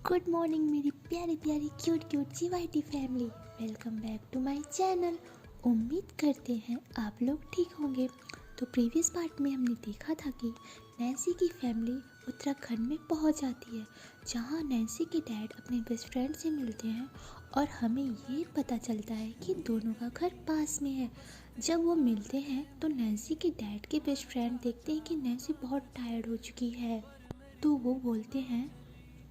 Good morning मेरी प्यारी प्यारी cute cute GYT family. Welcome back to my channel. उम्मीद करते हैं आप लोग ठीक होंगे। तो प्रीवियस पार्ट में हमने देखा था कि नैन्सी की फैमिली उत्तराखंड में पहुंच जाती है, जहां नैन्सी के डैड अपने बेस्ट फ्रेंड से मिलते हैं और हमें ये पता चलता है कि दोनों का घर पास में है। जब वो मिलते हैं तो नैन्सी के डैड के बेस्ट फ्रेंड देखते हैं कि नैन्सी बहुत टायर्ड हो चुकी है, तो वो बोलते हैं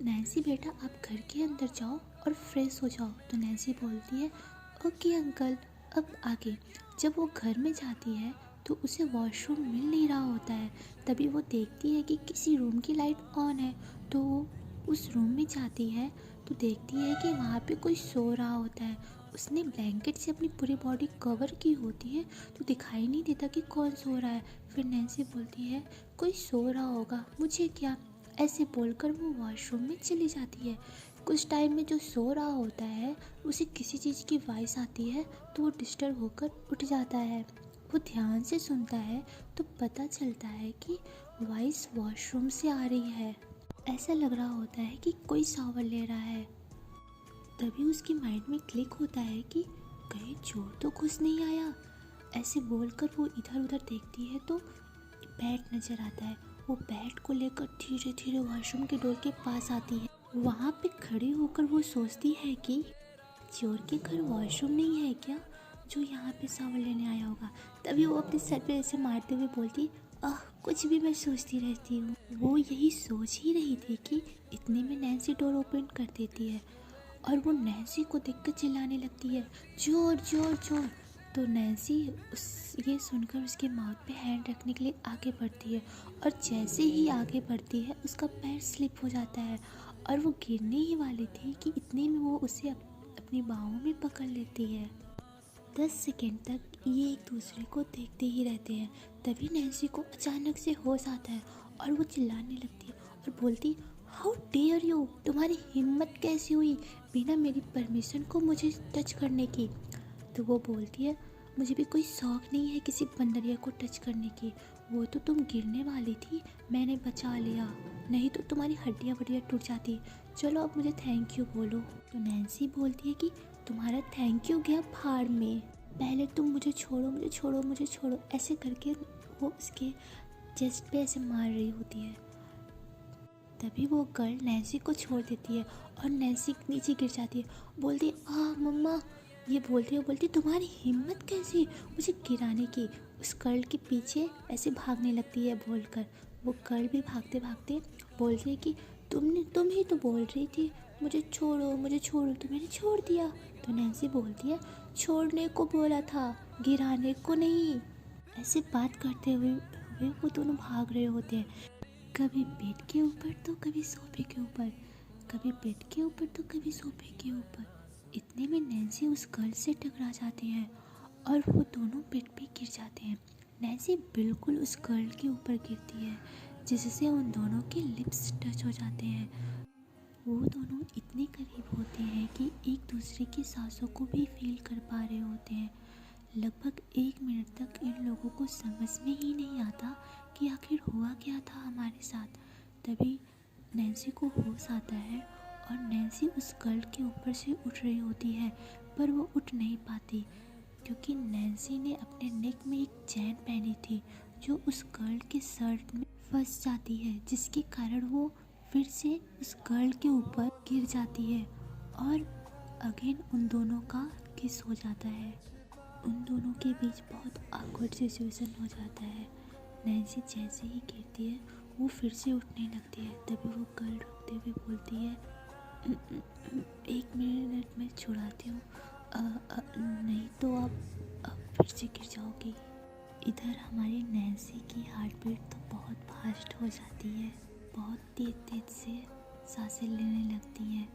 नैन्सी बेटा आप घर के अंदर जाओ और फ्रेश हो जाओ। तो नैन्सी बोलती है ओके अंकल। अब आगे जब वो घर में जाती है तो उसे वॉशरूम मिल नहीं रहा होता है। तभी वो देखती है कि किसी रूम की लाइट ऑन है, तो वो उस रूम में जाती है तो देखती है कि वहाँ पे कोई सो रहा होता है। उसने ब्लैंकेट से अपनी पूरी बॉडी कवर की होती है तो दिखाई नहीं देता कि कौन सो रहा है। फिर नैन्सी बोलती है कोई सो रहा होगा, मुझे क्या, ऐसे बोलकर वो वॉशरूम में चली जाती है। कुछ टाइम में जो सो रहा होता है उसे किसी चीज़ की वॉइस आती है तो वो डिस्टर्ब होकर उठ जाता है। वो ध्यान से सुनता है तो पता चलता है कि वॉइस वॉशरूम से आ रही है। ऐसा लग रहा होता है कि कोई शावर ले रहा है। तभी उसकी माइंड में क्लिक होता है कि कहीं चोर तो घुस नहीं आया। ऐसे बोलकर वो इधर उधर देखती है तो बैट नज़र आता है। वो बैट को लेकर धीरे धीरे वॉशरूम के डोर के पास आती है। वहाँ पे खड़ी होकर वो सोचती है कि चोर के घर वॉशरूम नहीं है क्या, जो यहाँ पे सावन लेने आया होगा। तभी वो अपने सर पे ऐसे मारते हुए बोलती कुछ भी मैं सोचती रहती हूँ। वो यही सोच ही रही थी कि इतने में नैन्सी डोर ओपन कर देती है और वो नैन्सी को देखकर चिल्लाने लगती है चोर चोर चोर। तो नैन्सी ये सुनकर उसके माउथ पे हैंड रखने के लिए आगे बढ़ती है और जैसे ही आगे बढ़ती है उसका पैर स्लिप हो जाता है और वो गिरने ही वाली थी कि इतने में वो उसे अपनी बाहों में पकड़ लेती है। 10 सेकेंड तक ये एक दूसरे को देखते ही रहते हैं। तभी नैन्सी को अचानक से होश आता है और वो चिल्लाने लगती है और बोलती हाउ डेयर यू, तुम्हारी हिम्मत कैसी हुई बिना मेरी परमिशन को मुझे टच करने की। तो वो बोलती है मुझे भी कोई शौक नहीं है किसी बंदरिया को टच करने की। वो तो तुम गिरने वाली थी, मैंने बचा लिया, नहीं तो तुम्हारी हड्डियाँ वड्डियाँ टूट जाती। चलो अब मुझे थैंक यू बोलो। तो नैन्सी बोलती है कि तुम्हारा थैंक यू गया भाड़ में, पहले तुम मुझे छोड़ो मुझे छोड़ो मुझे छोड़ो। ऐसे करके वो उसके चेस्ट पे ऐसे मार रही होती है। तभी वो गर्ल नैन्सी को छोड़ देती है और नैन्सी नीचे गिर जाती है। बोलती है मम्मा, ये बोलती तुम्हारी हिम्मत कैसी मुझे गिराने की। उस गर्ल के पीछे ऐसे भागने लगती है बोलकर। वो गर्ल भी भागते भागते बोलती है कि तुम ही तो बोल रही थी मुझे छोड़ो, तो मैंने छोड़ दिया। तो नैन्सी बोलती है छोड़ने को बोला था, गिराने को नहीं। ऐसे बात करते हुए वो दोनों भाग रहे होते हैं, कभी बेड के ऊपर तो कभी सोफे के ऊपर, कभी बेड के ऊपर तो कभी सोफे के ऊपर। इतने में नैन्सी उस गर्ल से टकरा जाती है और वो दोनों बेड पे गिर जाते हैं। नैन्सी बिल्कुल उस गर्ल के ऊपर गिरती है जिससे उन दोनों के लिप्स टच हो जाते हैं। वो दोनों इतने करीब होते हैं कि एक दूसरे की सांसों को भी फील कर पा रहे होते हैं। लगभग 1 मिनट तक इन लोगों को समझ में ही नहीं आता कि आखिर हुआ क्या था हमारे साथ। तभी नैन्सी को होश आता है और नैन्सी उस गर्ल के ऊपर से उठ रही होती है, पर वो उठ नहीं पाती क्योंकि नैन्सी ने अपने नेक में एक चैन पहनी थी जो उस गर्ल के शर्ट में फंस जाती है, जिसके कारण वो फिर से उस गर्ल के ऊपर गिर जाती है और अगेन उन दोनों का किस हो जाता है। उन दोनों के बीच बहुत awkward सिचुएशन हो जाता है। नैन्सी जैसे ही गिरती है वो फिर से उठने लगती है। तभी वो गर्ल रुकते हुए बोलती है 1 मिनट में छुड़ाती हूँ, नहीं तो आप फिर से गिर जाओगी। इधर हमारी नैन्सी की हार्ट बीट तो बहुत फास्ट हो जाती है, बहुत तेज तेज से सांसें लेने लगती है,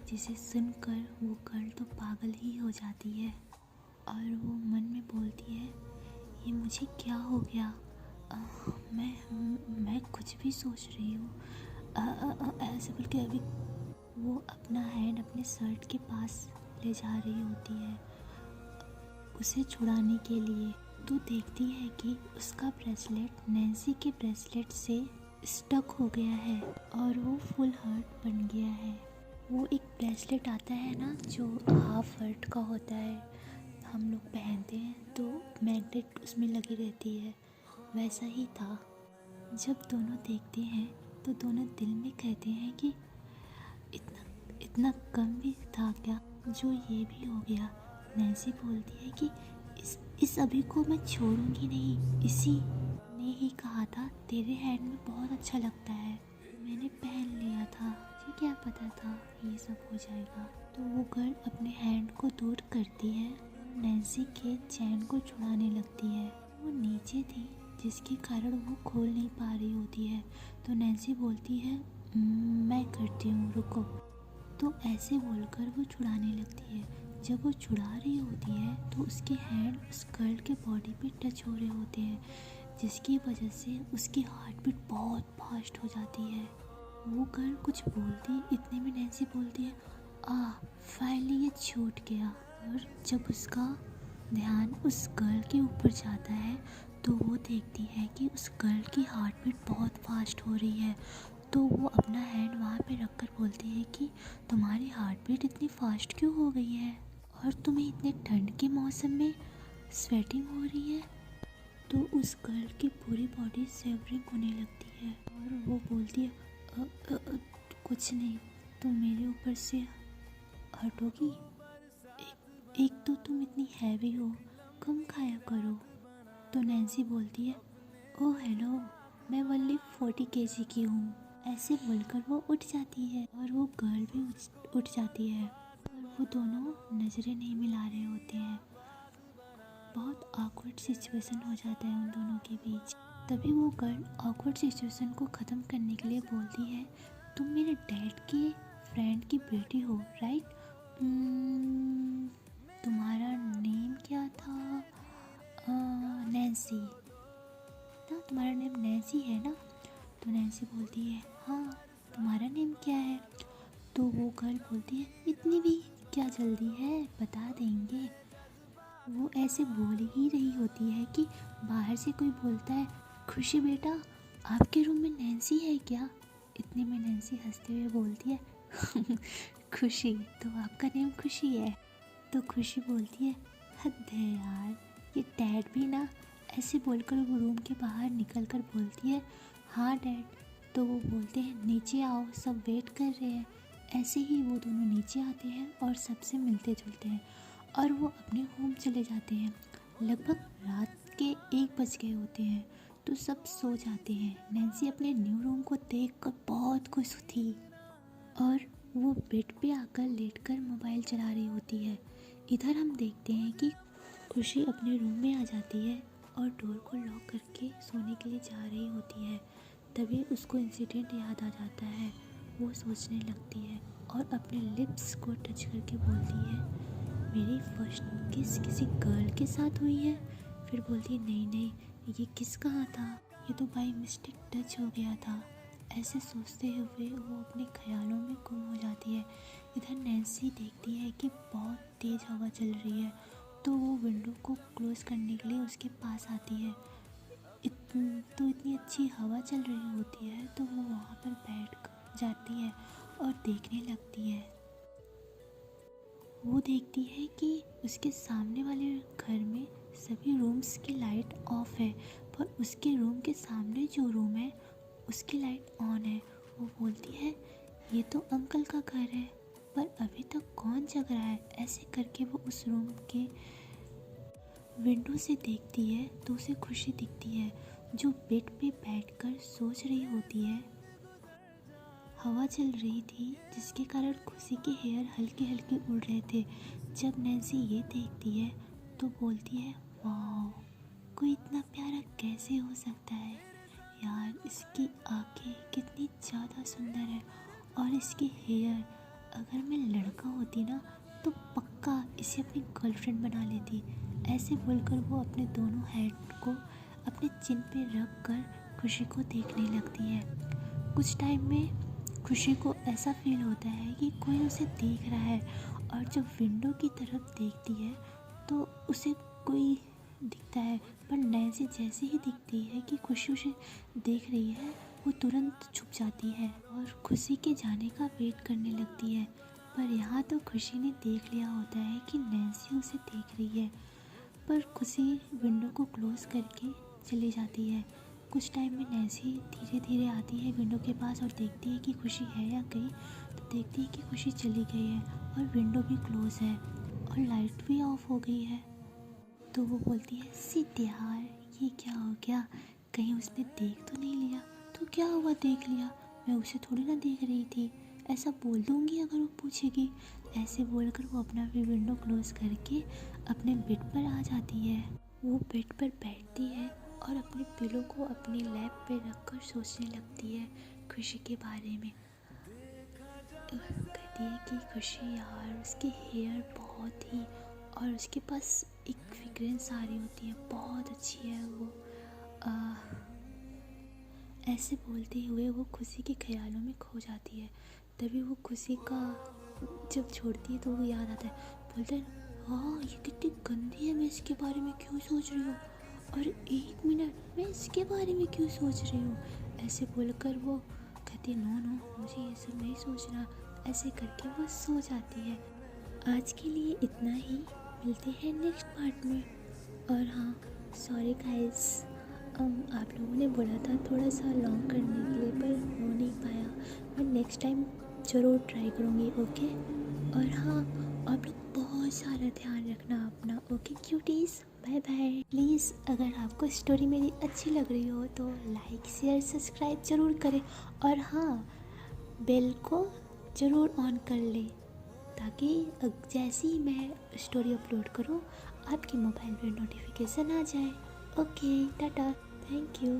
जिसे सुनकर वो गर्ल तो पागल ही हो जाती है और वो मन में बोलती है ये मुझे क्या हो गया, मैं कुछ भी सोच रही हूँ। ऐसे बोल के अभी वो अपना हैंड अपने शर्ट के पास ले जा रही होती है उसे छुड़ाने के लिए, तो देखती है कि उसका ब्रेसलेट नैन्सी के ब्रेसलेट से स्टक हो गया है और वो फुल हर्ट बन गया है। वो एक ब्रेसलेट आता है ना जो हाफ हर्ट का होता है, हम लोग पहनते हैं तो मैग्नेट उसमें लगी रहती है, वैसा ही था। जब दोनों देखते हैं तो दोनों दिल में कहते हैं कि इतना इतना कम भी था क्या जो ये भी हो गया। नैन्सी बोलती है कि इस अभी को मैं छोड़ूंगी नहीं, इसी ने ही कहा था तेरे हैंड में बहुत अच्छा लगता है, मैंने पहन लिया था, मुझे क्या पता था ये सब हो जाएगा। तो वो गर्ल अपने हैंड को दूर करती है, नैन्सी के चैन को छुड़ाने लगती है। वो नीचे थी जिसके कारण वो खोल नहीं पा रही होती है। तो नैन्सी बोलती है मैं करती हूँ रुको। तो ऐसे बोलकर वो छुड़ाने लगती है। जब वो छुड़ा रही होती है तो उसके हैंड उस गर्ल के बॉडी पे टच हो रहे होते हैं, जिसकी वजह से उसकी हार्ट बीट बहुत फास्ट हो जाती है। वो गर्ल कुछ बोलती, इतने में नैन्सी बोलती है फाइनली ये छूट गया। और जब उसका ध्यान उस गर्ल के ऊपर जाता है तो वो देखती है कि उस गर्ल की हार्ट बीट बहुत फास्ट हो रही है। तो वो अपना हैंड वहाँ पे रख कर बोलती है कि तुम्हारी हार्ट बीट इतनी फास्ट क्यों हो गई है और तुम्हें इतने ठंड के मौसम में स्वेटिंग हो रही है। तो उस गर्ल की पूरी बॉडी सेवरिंग होने लगती है और वो बोलती है कुछ नहीं, तुम मेरे ऊपर से हटोगी। एक तो तुम इतनी हैवी हो, कम खाया करो। तो नैन्सी बोलती है ओह हेलो, मैं ओनली 40 kg की हूँ। ऐसे बोलकर वो उठ जाती है और वो गर्ल भी उठ जाती है और वो दोनों नज़रें नहीं मिला रहे होते हैं। बहुत ऑकवर्ड सिचुएशन हो जाता है उन दोनों के बीच। तभी वो गर्ल ऑकवर्ड सिचुएशन को ख़त्म करने के लिए बोलती है तुम मेरे डैड के फ्रेंड की बेटी हो राइट? तुम्हारा नेम क्या था? नैन्सी ना, तुम्हारा नेम नैन्सी है ना? तो नैन्सी बोलती है हाँ, तुम्हारा नेम क्या है? तो वो गर्ल बोलती है इतनी भी क्या जल्दी है, बता देंगे। वो ऐसे बोल ही रही होती है कि बाहर से कोई बोलता है खुशी बेटा आपके रूम में नैन्सी है क्या? इतने में नैन्सी हंसते हुए बोलती है खुशी, तो आपका नेम खुशी है? तो खुशी बोलती है हद है यार, ये डैड भी ना। ऐसे बोलकर वो रूम के बाहर निकल कर बोलती है हाँ डैड। तो वो बोलते हैं नीचे आओ, सब वेट कर रहे हैं। ऐसे ही वो दोनों नीचे आते हैं और सबसे मिलते जुलते हैं और वो अपने होम चले जाते हैं। लगभग रात के 1 बज गए होते हैं तो सब सो जाते हैं। नैन्सी अपने न्यू रूम को देखकर बहुत खुश थी और वो बेड पे आकर लेटकर मोबाइल चला रही होती है। इधर हम देखते हैं कि खुशी अपने रूम में आ जाती है और डोर को लॉक करके सोने के लिए जा रही होती है। तभी उसको इंसिडेंट याद आ जाता है। वो सोचने लगती है और अपने लिप्स को टच करके बोलती है मेरी फर्स्ट किस किसी गर्ल के साथ हुई है। फिर बोलती है नहीं, ये किस कहाँ था, ये तो बाय मिस्टेक टच हो गया था। ऐसे सोचते हुए वो अपने ख्यालों में गुम हो जाती है। इधर नैन्सी देखती है कि बहुत तेज़ हवा चल रही है तो वो विंडो को क्लोज़ करने के लिए उसके पास आती है। इतनी अच्छी हवा चल रही होती है तो वो वहाँ पर बैठ जाती है और देखने लगती है। वो देखती है कि उसके सामने वाले घर में सभी रूम्स की लाइट ऑफ है पर उसके रूम के सामने जो रूम है उसकी लाइट ऑन है। वो बोलती है ये तो अंकल का घर है पर अभी तक कौन जग रहा है। ऐसे करके वो उस रूम के विंडो से देखती है तो उसे खुशी दिखती है जो बेड पे बैठकर सोच रही होती है। हवा चल रही थी जिसके कारण खुशी के हेयर हल्के हल्के उड़ रहे थे। जब नैन्सी ये देखती है तो बोलती है वाह, कोई इतना प्यारा कैसे हो सकता है यार, इसकी आंखें कितनी ज़्यादा सुंदर है और इसके हेयर, अगर मैं लड़का होती ना तो पक्का इसे अपनी गर्लफ्रेंड बना लेती। ऐसे बोलकर वो अपने दोनों हैंड को अपने चिन पे रख कर खुशी को देखने लगती है। कुछ टाइम में खुशी को ऐसा फील होता है कि कोई उसे देख रहा है और जब विंडो की तरफ देखती है तो उसे कोई दिखता है। पर नैन्सी जैसे ही दिखती है कि खुशी उसे देख रही है वो तुरंत छुप जाती है और खुशी के जाने का वेट करने लगती है। पर यहाँ तो खुशी ने देख लिया होता है कि नैन्सी उसे देख रही है, पर खुशी विंडो को क्लोज़ करके चली जाती है। कुछ टाइम में नैन्सी धीरे धीरे आती है विंडो के पास और देखती है कि खुशी है या गई। तो देखती है कि खुशी चली गई है और विंडो भी क्लोज़ है और लाइट भी ऑफ हो गई है। तो वो बोलती है, सिट यार, ये क्या हो गया, कहीं उसने देख तो नहीं लिया? तो क्या हुआ देख लिया, मैं उसे थोड़ी ना देख रही थी, ऐसा बोल दूँगी अगर वो पूछेगी। ऐसे बोलकर वो अपना भी विंडो क्लोज़ करके अपने बेड पर आ जाती है। वो बेड पर बैठती है और अपने पिलो को अपनी लैप पे रखकर सोचने लगती है खुशी के बारे में। कहती है कि खुशी यार, उसके हेयर बहुत ही, और उसके पास एक फ्रेग्रेंस आ रही होती है, बहुत अच्छी है वो। ऐसे बोलते हुए वो खुशी के ख्यालों में खो जाती है। तभी वो खुशी का जब छोड़ती है तो वो याद आता है, बोलता है, हाँ ये कितनी गंदी है, मैं इसके बारे में क्यों सोच रही हूँ, और एक मिनट, मैं इसके बारे में क्यों सोच रही हूँ। ऐसे बोलकर वो कहती है, नो नो, मुझे ये सब नहीं सोचना। ऐसे करके वो सो जाती है। आज के लिए इतना ही, मिलते हैं नेक्स्ट पार्ट में। और हाँ, सॉरी गाइस, आप लोगों ने बोला था थोड़ा सा लॉन्ग करने के लिए, पर हो नहीं पाया। मैं नेक्स्ट टाइम ज़रूर ट्राई करूँगी, ओके। और हाँ, आप लोग बहुत सारा ध्यान रखना अपना, okay cuties, bye bye. Please अगर आपको स्टोरी मेरी अच्छी लग रही हो तो लाइक शेयर सब्सक्राइब ज़रूर करें, और हाँ, बेल को ज़रूर ऑन कर लें, ताकि जैसे ही मैं स्टोरी अपलोड करूँ आपके मोबाइल पर नोटिफिकेशन आ जाए। Okay, Tata, thank you.